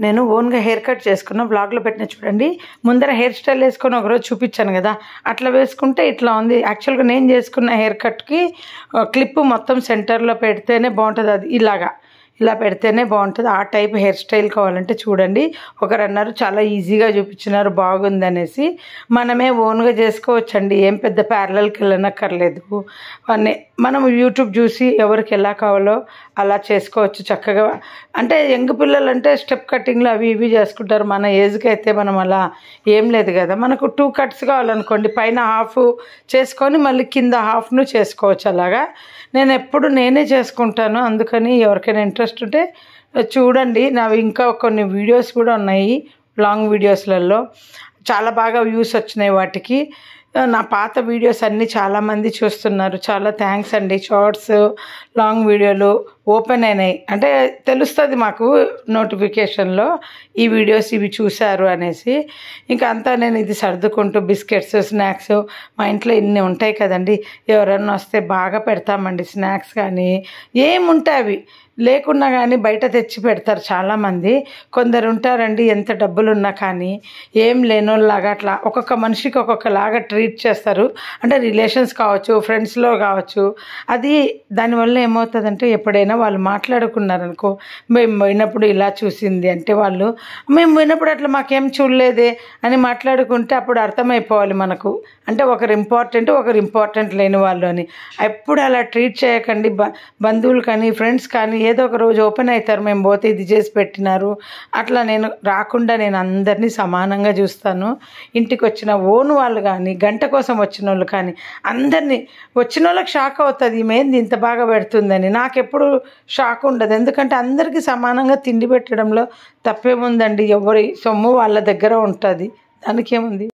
నేను ఓన్గా hair cut చేసుకున్న బ్లాగ్లో పెట్టిన చూడండి. ముందర హెయిర్ స్టైల్ వేసుకొని ఒకరోజు చూపించాను కదా, అట్లా వేసుకుంటే ఇట్లా ఉంది. యాక్చువల్గా నేను చేసుకున్న హెయిర్ కట్కి క్లిప్ మొత్తం సెంటర్లో పెడితేనే బాగుంటుంది. అది ఇలా పెడితేనే బాగుంటుంది. ఆ టైప్ హెయిర్ స్టైల్ కావాలంటే చూడండి. ఒకరు అన్నారు చాలా ఈజీగా చూపించినారు బాగుంది అనేసి. మనమే ఓన్గా చేసుకోవచ్చండి, ఏం పెద్ద ప్యారలల్కి వెళ్ళనక్కర్లేదు. మనం యూట్యూబ్ చూసి ఎవరికి ఎలా కావాలో అలా చేసుకోవచ్చు చక్కగా. అంటే యంగ్ పిల్లలు అంటే స్టెప్ కటింగ్లు అవి ఇవి చేసుకుంటారు. మన ఏజ్కి అయితే మనం అలా ఏం లేదు కదా. మనకు 2 కట్స్ కావాలనుకోండి, పైన హాఫ్ చేసుకొని మళ్ళీ కింద హాఫ్ను చేసుకోవచ్చు. అలాగా నేనే చేసుకుంటాను. అందుకని ఎవరికైనా ఇంట్రెస్ట్ ఉంటే చూడండి. నావి ఇంకా కొన్ని వీడియోస్ కూడా ఉన్నాయి, లాంగ్ వీడియోస్లలో చాలా బాగా వ్యూస్ వచ్చినాయి వాటికి. నా పాత వీడియోస్ అన్నీ చాలామంది చూస్తున్నారు. చాలా థ్యాంక్స్ అండి. షార్ట్స్, లాంగ్ వీడియోలు ఓపెన్ అయినాయి అంటే తెలుస్తుంది మాకు నోటిఫికేషన్లో ఈ వీడియోస్ ఇవి చూశారు అనేసి. ఇంకా అంతా నేను ఇది సర్దుకుంటూ బిస్కెట్స్, స్నాక్స్, మా ఇంట్లో ఇన్ని ఉంటాయి కదండి. ఎవరన్నా వస్తే బాగా పెడతామండి స్నాక్స్. కానీ ఏముంటాయి అవి లేకున్నా కానీ బయట తెచ్చి పెడతారు చాలామంది. కొందరు ఉంటారండి ఎంత డబ్బులు ఉన్నా కానీ ఏం లేనోళ్ళలాగా అట్లా ఒక్కొక్క మనిషికి ఒక్కొక్కలాగా ట్రీట్ చేస్తారు. అంటే రిలేషన్స్ కావచ్చు, ఫ్రెండ్స్లో కావచ్చు. అది దానివల్ల ఏమవుతుందంటే ఎప్పుడైనా వాళ్ళు మాట్లాడుకున్నారనుకో, మేము పోయినప్పుడు ఇలా చూసింది అంటే వాళ్ళు మేము పోయినప్పుడు అట్లా మాకేం చూడలేదే అని మాట్లాడుకుంటే అప్పుడు అర్థమైపోవాలి మనకు. అంటే ఒకరు ఇంపార్టెంట్ లేని వాళ్ళు అని. ఎప్పుడు అలా ట్రీట్ చేయకండి. బంధువులు కానీ ఫ్రెండ్స్ కానీ ఏదో ఒక రోజు ఓపెన్ అవుతారు, మేము పోతే ఇది చేసి పెట్టినారు అట్లా. నేను అందరినీ సమానంగా చూస్తాను. ఇంటికి వచ్చిన ఓను వాళ్ళు కానీ, గంట కోసం వచ్చిన వాళ్ళు కానీ అందరినీ, వచ్చిన వాళ్ళకి షాక్ అవుతుంది ఈమె ఇంత బాగా పెడుతుందని. నాకెప్పుడు షాక్ ఉండదు, ఎందుకంటే అందరికీ సమానంగా తిండి పెట్టడంలో తప్పేముందండి. ఎవరి సొమ్ము వాళ్ళ దగ్గర ఉంటుంది, దానికేముంది.